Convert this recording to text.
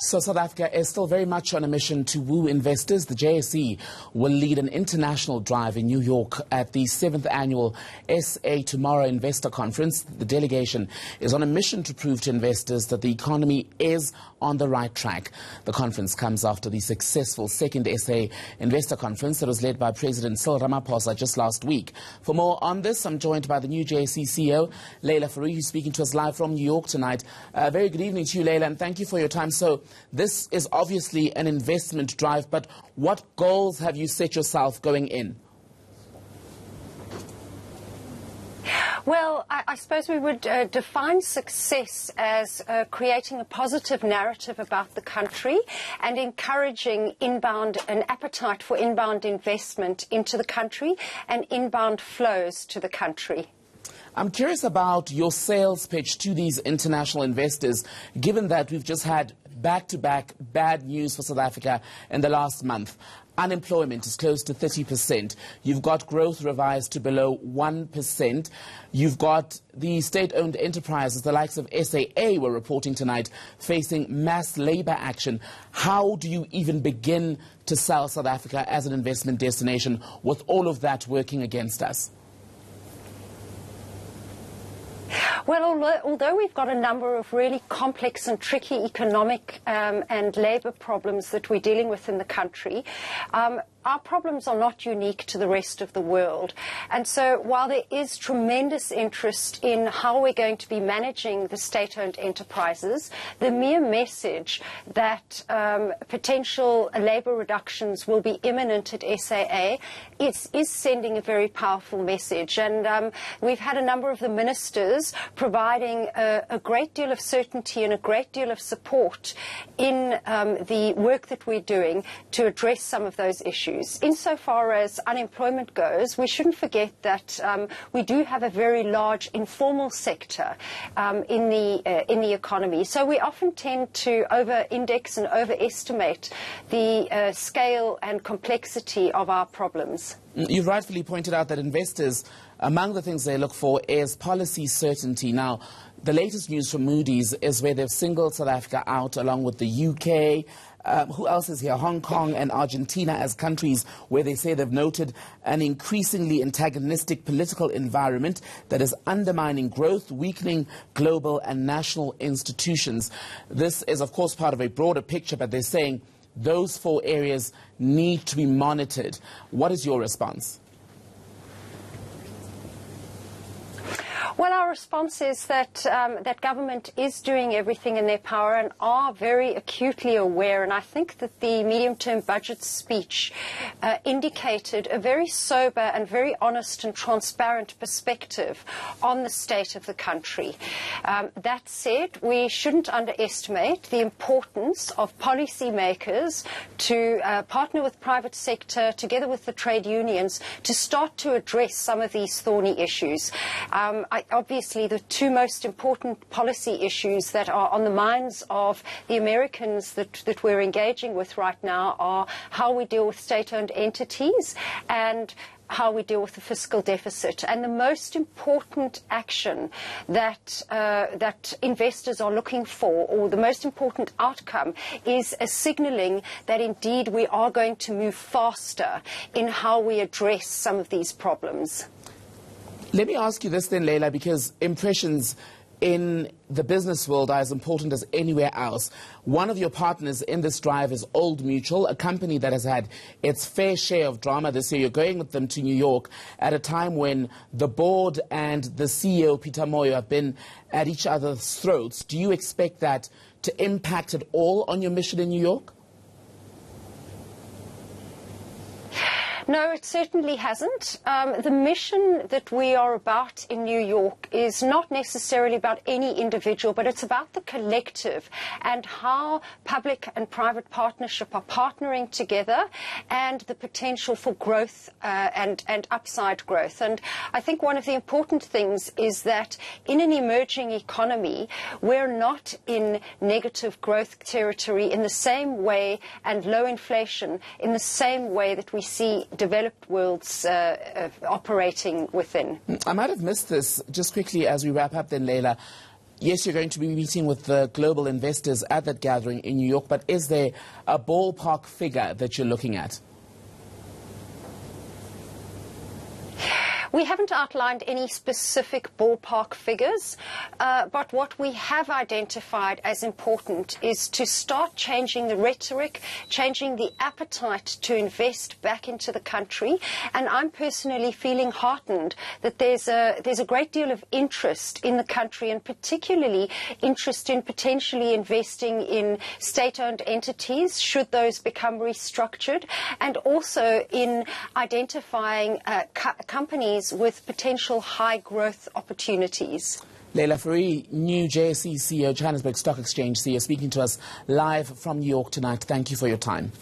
So South Africa is still very much on a mission to woo investors. The JSE will lead an international drive in New York at the 7th annual SA Tomorrow Investor Conference. The delegation is on a mission to prove to investors that the economy is on the right track. The conference comes after the successful second SA Investor Conference that was led by President Cyril Ramaphosa just last week. For more on this, I'm joined by the new JSE CEO, Leila Fourie, who's speaking to us live from New York tonight. Very good evening to you, Leila, and thank you for your time. So this is obviously an investment drive, but what goals have you set yourself going in? Well, I suppose we would define success as creating a positive narrative about the country and encouraging an appetite for inbound investment into the country and inbound flows to the country. I'm curious about your sales pitch to these international investors, given that we've just had back-to-back bad news for South Africa in the last month. Unemployment is close to 30%. You've got growth revised to below 1%. You've got the state-owned enterprises, the likes of SAA, were reporting tonight, facing mass labour action. How do you even begin to sell South Africa as an investment destination with all of that working against us? Well, although we've got a number of really complex and tricky economic and labour problems that we're dealing with in the country, our problems are not unique to the rest of the world. And so while there is tremendous interest in how we're going to be managing the state-owned enterprises, the mere message that potential labour reductions will be imminent at SAA is sending a very powerful message. And we've had a number of the ministers providing a great deal of certainty and a great deal of support in the work that we're doing to address some of those issues. Insofar as unemployment goes, we shouldn't forget that we do have a very large informal sector in the economy. So we often tend to over-index and overestimate the scale and complexity of our problems. You've rightfully pointed out that investors, among the things they look for is policy certainty. Now, the latest news from Moody's is where they've singled South Africa out along with the UK. Who else is here? Hong Kong and Argentina as countries where they say they've noted an increasingly antagonistic political environment that is undermining growth, weakening global and national institutions. This is, of course, part of a broader picture, but they're saying those 4 areas need to be monitored. What is your response? Well, our response is that that government is doing everything in their power and are very acutely aware. And I think that the medium-term budget speech indicated a very sober and very honest and transparent perspective on the state of the country. That said, we shouldn't underestimate the importance of policymakers to partner with private sector, together with the trade unions, to start to address some of these thorny issues. Obviously, the 2 most important policy issues that are on the minds of the Americans that we're engaging with right now are how we deal with state-owned entities and how we deal with the fiscal deficit. And the most important action that investors are looking for, or the most important outcome, is a signalling that indeed we are going to move faster in how we address some of these problems. Let me ask you this then, Leila, because impressions in the business world are as important as anywhere else. One of your partners in this drive is Old Mutual, a company that has had its fair share of drama this year. You're going with them to New York at a time when the board and the CEO, Peter Moyo, have been at each other's throats. Do you expect that to impact at all on your mission in New York? No, it certainly hasn't. The mission that we are about in New York is not necessarily about any individual, but it's about the collective and how public and private partnership are partnering together and the potential for growth and upside growth. And I think one of the important things is that in an emerging economy, we're not in negative growth territory in the same way and low inflation in the same way that we see developed worlds operating within. I might have missed this just quickly as we wrap up then, Leila. Yes, you're going to be meeting with the global investors at that gathering in New York, but is there a ballpark figure that you're looking at? We haven't outlined any specific ballpark figures, but what we have identified as important is to start changing the rhetoric, changing the appetite to invest back into the country. And I'm personally feeling heartened that there's a great deal of interest in the country, and particularly interest in potentially investing in state-owned entities, should those become restructured, and also in identifying companies with potential high growth opportunities. Leila Fourie, new JSE CEO, Johannesburg Stock Exchange CEO, speaking to us live from New York tonight. Thank you for your time.